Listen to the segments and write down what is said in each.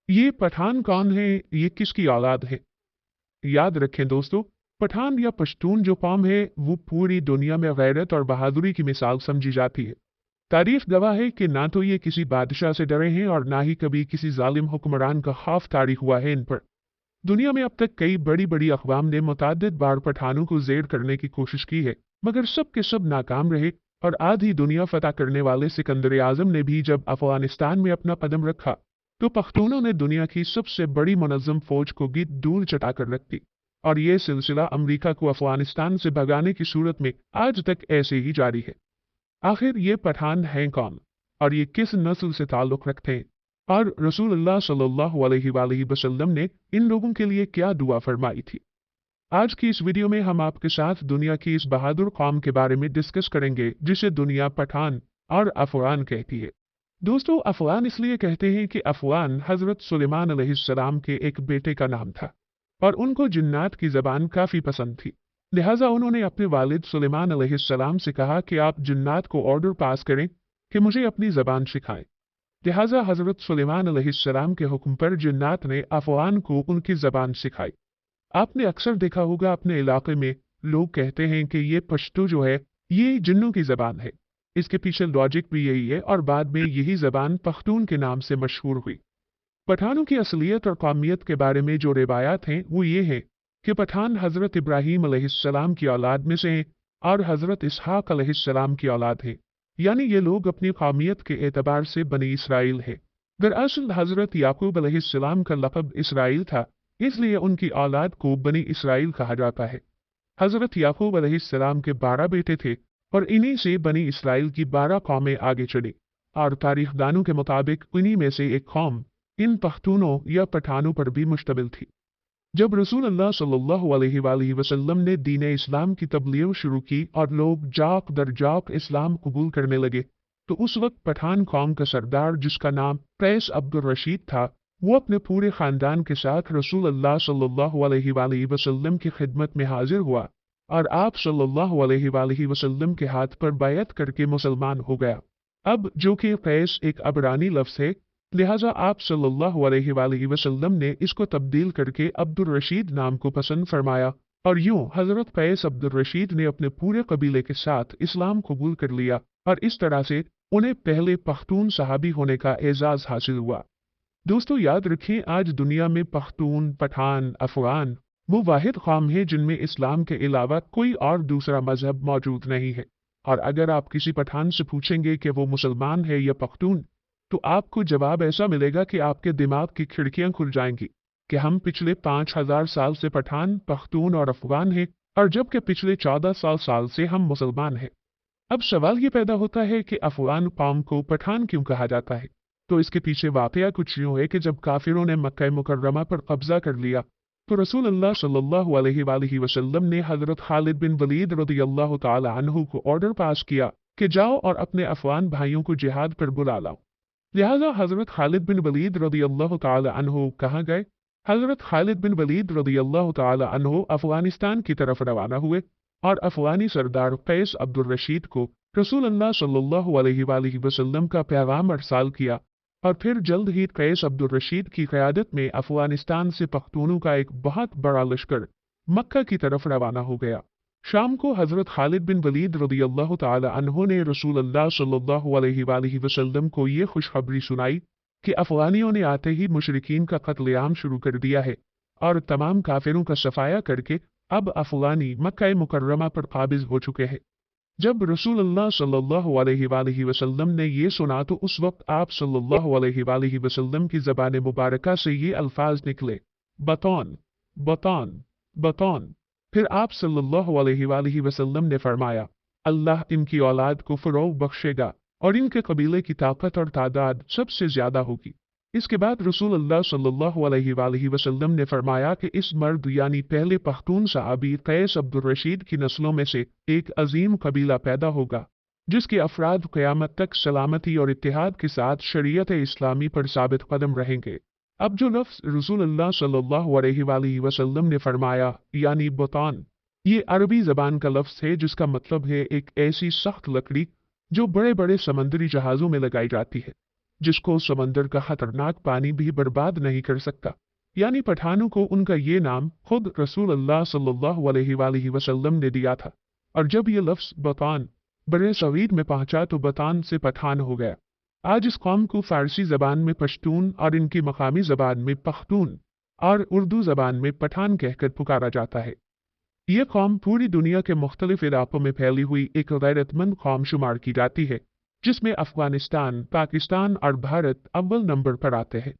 ये पठान कौन है, ये किसकी औलाद है? याद रखें दोस्तों, पठान या पश्तून जो कौम है वो पूरी दुनिया में गैरत और बहादुरी की मिसाल समझी जाती है। तारीख गवाह है कि ना तो ये किसी बादशाह से डरे हैं और ना ही कभी किसी जालिम हुक्मरान का खौफ तारी हुआ है इन पर। दुनिया में अब तक कई बड़ी बड़ी अक़वाम ने मुतअद्दिद बार पठानों को ज़ेर करने की कोशिश की है, मगर सब के सब नाकाम रहे। और आधी दुनिया फतह करने वाले सिकंदर आज़म ने भी जब अफगानिस्तान में अपना कदम रखा तो पख्तूनों ने दुनिया की सबसे बड़ी मुनज़्ज़म फौज को भी दूर चटा कर रख दी। और ये सिलसिला अमरीका को अफगानिस्तान से भगाने की सूरत में आज तक ऐसे ही जारी है। आखिर ये पठान हैं कौन और ये किस नस्ल से ताल्लुक़ रखते हैं, और रसूलुल्लाह सल्लल्लाहु अलैहि वसल्लम ने इन लोगों के लिए क्या दुआ फरमाई थी? आज की इस वीडियो में हम आपके साथ दुनिया की इस बहादुर कौम के बारे में डिस्कस करेंगे जिसे दुनिया पठान और अफगान कहती है। दोस्तों, अफगान इसलिए कहते हैं कि अफगान हजरत सुलेमान अलैहिस्सलाम के एक बेटे का नाम था और उनको जिन्नात की जबान काफी पसंद थी। लिहाजा उन्होंने अपने वालिद सुलेमान अलैहिस्सलाम से कहा कि आप जिन्नात को ऑर्डर पास करें कि मुझे अपनी जबान सिखाएं। लिहाजा हजरत सुलेमान अलैहिस्सलाम के हुक्म पर जिन्नात ने अफगान को उनकी जबान सिखाई। आपने अक्सर देखा होगा अपने इलाके में लोग कहते हैं कि ये पश्तो जो है ये जिन्नों की जबान है। इसके पीछे लॉजिक भी यही है और बाद में यही जबान पख्तून के नाम से मशहूर हुई। पठानों की असलियत और कौमियत के बारे में जो रिवायात हैं वो ये है कि पठान हजरत इब्राहीम अलैहिस्सलाम की औलाद में से हैं और हजरत इसहाक अलैहिस्सलाम की औलाद हैं। यानी ये लोग अपनी कौमियत के एतबार से बनी इसराइल है। दरअसल हजरत याकूब अलैहिस्सलाम का लक़ब इसराइल था, इसलिए उनकी औलाद को बनी इसराइल कहा जाता है। हजरत याकूब अलैहिस्सलाम के 12 बेटे थे और इन्हीं से बनी इसराइल की 12 कौमें आगे चली और तारीखदानों के मुताबिक इन्हीं में से एक कौम इन पख्तूनों या पठानों पर भी मुश्तमिल थी। जब रसूलुल्लाह सल्लल्लाहु अलैहि वसल्लम ने दीन इस्लाम की तबलीग शुरू की और लोग जाक दर जाक इस्लाम कबूल करने लगे, तो उस वक्त पठान कौम का सरदार जिसका नाम कैस अब्दुल रशीद था, वो अपने पूरे खानदान के साथ रसूलुल्लाह सल्लल्लाहु अलैहि वसल्लम की खिदमत में हाजिर हुआ और आप सल्लल्लाहु अलैहि वसल्लम के हाथ पर बैयत करके मुसलमान हो गया। अब जो कि कैस एक अबरानी लफ्ज़ है, लिहाजा आप सल्लल्लाहु अलैहि वसल्लम ने इसको तब्दील करके अब्दुल रशीद नाम को पसंद फरमाया और यूं हजरत कैस अब्दुल रशीद ने अपने पूरे कबीले के साथ इस्लाम कबूल कर लिया और इस तरह से उन्हें पहले पख्तून सहाबी होने का एजाज हासिल हुआ। दोस्तों, याद रखें, आज दुनिया में पख्तून, पठान, अफगान वो वाहिद कौम है जिनमें इस्लाम के अलावा कोई और दूसरा मजहब मौजूद नहीं है। और अगर आप किसी पठान से पूछेंगे कि वो मुसलमान है या पख्तून, तो आपको जवाब ऐसा मिलेगा कि आपके दिमाग की खिड़कियां खुल जाएंगी कि हम पिछले 5000 साल से पठान, पख्तून और अफगान हैं और जबकि पिछले 1400 साल से हम मुसलमान हैं। अब सवाल ये पैदा होता है कि अफगान कौम को पठान क्यों कहा जाता है? तो इसके पीछे वाकया कुछ यूं है कि जब काफिरों ने मक्का मुकर्रमा पर कब्जा कर लिया तो रसूलुल्लाह सल्लल्लाहु अलैहि वसल्लम ने हजरत खालिद बिन वलीद रज़ियल्लाहु ताला अन्हु को ऑर्डर पास किया कि जाओ और अपने अफगान भाइयों को जिहाद पर बुला लाओ। लिहाजा हजरत खालिद बिन वलीद रज़ियल्लाहु ताला अन्हु कहाँ गए? हजरत खालिद बिन वलीद रज़ियल्लाहु ताला अन्हु अफगानिस्तान की तरफ रवाना हुए और अफगानी सरदार कैस अब्दुल रशीद को रसूलुल्लाह सल्लल्लाहु अलैहि वसल्लम का पैगाम अरसाल किया और फिर जल्द ही कैस अब्दुल रशीद की क़यादत में अफगानिस्तान से पख्तूनों का एक बहुत बड़ा लश्कर मक्का की तरफ रवाना हो गया। शाम को हजरत खालिद बिन वलीद रज़ियल्लाहु ताला अन्हु ने रसूलुल्लाह सल्लल्लाहु अलैहि वसल्लम को ये खुशखबरी सुनाई कि अफगानियों ने आते ही मुशरिकीन का कत्लेआम शुरू कर दिया है और तमाम काफिरों का सफाया करके अब अफगानी मक्का मुकर्रमा पर काबिज हो चुके हैं। जब रसूलुल्लाह सल्लल्लाहु अलैहि वसल्लम ने ये सुना तो उस वक्त आप सल्लल्लाहु अलैहि वसल्लम की ज़बान मुबारका से ये अल्फाज निकले, बतौन बतौन बतौन। फिर आप सल्लल्लाहु अलैहि वसल्लम ने फरमाया, अल्लाह इनकी औलाद को फ़रोग़ बख्शेगा और इनके कबीले की ताकत और तादाद सबसे ज़्यादा होगी। इसके बाद रसूलुल्लाह सल्लल्लाहु अलैहि वसल्लम ने फरमाया कि इस मर्द यानी पहले पख्तून सहाबी कैस अब्दुल रशीद की नस्लों में से एक अजीम कबीला पैदा होगा जिसके अफराद क़यामत तक सलामती और इत्तेहाद के साथ शरीयत इस्लामी पर साबित कदम रहेंगे। अब जो लफ्ज़ रसूलुल्लाह सल्लल्लाहु अलैहि वसल्लम ने फरमाया यानी बतौन, ये अरबी ज़बान का लफ्ज़ है जिसका मतलब है एक ऐसी सख्त लकड़ी जो बड़े बड़े समंदरी जहाज़ों में लगाई जाती है। जिसको समंदर का खतरनाक पानी भी बर्बाद नहीं कर सकता। यानी पठानों को उनका ये नाम खुद रसूल अल्लाह सल्लल्लाहु अलैहि वसल्लम ने दिया था। और जब ये लफ्ज़ बतान बरे सगीर में पहुंचा तो बतान से पठान हो गया। आज इस कौम को फारसी ज़बान में पश्तून और इनकी मकामी ज़बान में पख्तून और उर्दू ज़बान में पठान कहकर पुकारा जाता है। ये कौम पूरी दुनिया के मुख्तलिफ इलाकों में फैली हुई एक गैरतमंद कौम शुमार की जाती है, जिसमें अफगानिस्तान, पाकिस्तान और भारत अव्वल नंबर पर आते हैं।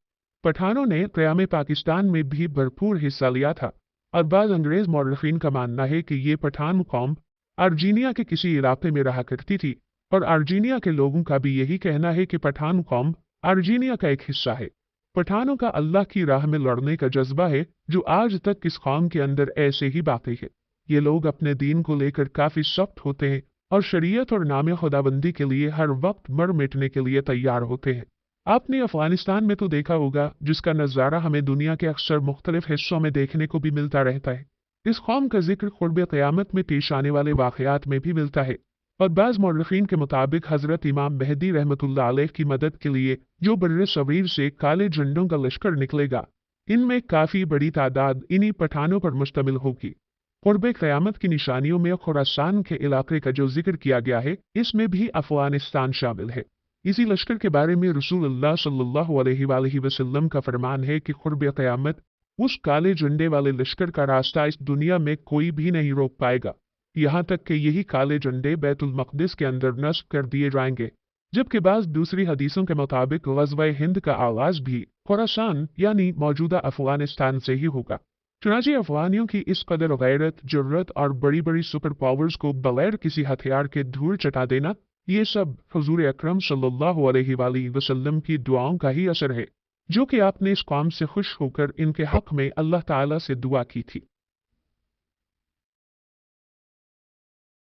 पठानों ने क़याम पाकिस्तान में भी भरपूर हिस्सा लिया था और बाज़ अंग्रेज़ मौरख़ीन का मानना है कि ये पठान कौम अर्जीनिया के किसी इलाके में रहा करती थी और अर्जीनिया के लोगों का भी यही कहना है कि पठान कौम अर्जीनिया का एक हिस्सा है। पठानों का अल्लाह की राह में लड़ने का जज्बा है जो आज तक इस कौम के अंदर ऐसे ही बाकी है। ये लोग अपने दीन को लेकर काफ़ी सख्त होते हैं और शरीयत और नाम खुदाबंदी के लिए हर वक्त मर मिटने के लिए तैयार होते हैं। आपने अफगानिस्तान में तो देखा होगा, जिसका नज़ारा हमें दुनिया के अक्सर मुख्तलिफ हिस्सों में देखने को भी मिलता रहता है। इस कौम का जिक्र क़ुर्ब क़यामत में पेश आने वाले वाक़यात में भी मिलता है और बाज़ मौरख़ीन के मुताबिक हज़रत इमाम मेहदी रहमतुल्लाह अलैह की मदद के लिए जो बर्रे सग़ीर से काले झंडों का लश्कर निकलेगा, इनमें काफ़ी बड़ी तादाद इन्हीं पठानों पर मुश्तमिल होगी। क़ुर्ब क़यामत की निशानियों में खुरासान के इलाके का जो जिक्र किया गया है, इसमें भी अफ़गानिस्तान शामिल है। इसी लश्कर के बारे में रसूलुल्लाह सल्लल्लाहु अलैहि वसल्लम का फरमान है कि क़ुर्ब क़यामत उस काले झंडे वाले लश्कर का रास्ता इस दुनिया में कोई भी नहीं रोक पाएगा, यहाँ तक कि यही काले झंडे बैतुल मक़दिस के अंदर नस्ब कर दिए जाएंगे। जबकि बाज़ दूसरी हदीसों के मुताबिक ग़ज़वा हिंद का आगाज़ भी खुरासान यानी मौजूदा अफ़गानिस्तान से ही होगा। चुनांचे अफ़गानियों की इस कदर गैरत, जुर्रत और बड़ी बड़ी सुपर पावर्स को बगैर किसी हथियार के धूल चटा देना, ये सब हुज़ूर अकरम सल्लल्लाहु अलैहि वसल्लम की दुआओं का ही असर है, जो कि आपने इस कौम से खुश होकर इनके हक़ में अल्लाह ताला से दुआ की थी।